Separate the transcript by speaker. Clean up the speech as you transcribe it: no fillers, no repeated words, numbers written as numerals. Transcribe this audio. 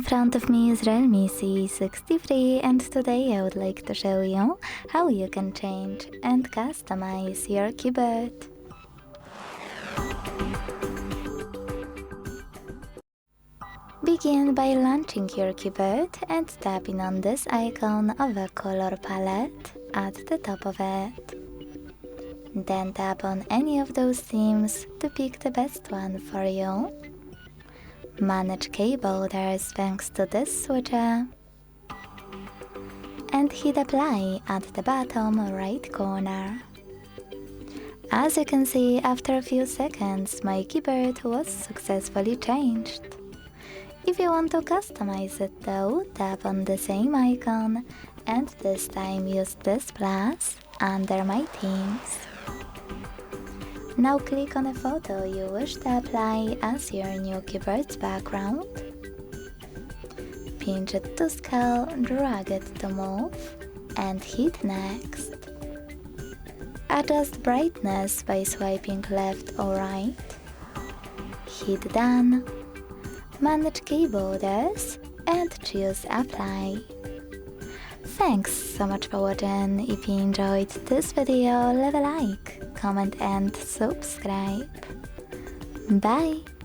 Speaker 1: front of me is REALME C63 and today I would like to show you how you can change and customize your keyboard. Begin by launching your keyboard and tapping on this icon of a color palette at the top of it. Then tap on any of those themes to pick the best one for you. Manage keyboarders thanks to this switcher. And hit apply at the bottom right corner. As you can see, after a few seconds my keyboard was successfully changed. If you want to customize it though, tap on the same icon and this time use this plus under my themes. Now click on a photo you wish to apply as your new keyboard's background. Pinch it to scale, drag it to move, and hit next. Adjust brightness by swiping left or right. Hit done. Manage keyboarders and choose apply. Thanks so much for watching. If you enjoyed this video, leave a like, comment and subscribe. Bye!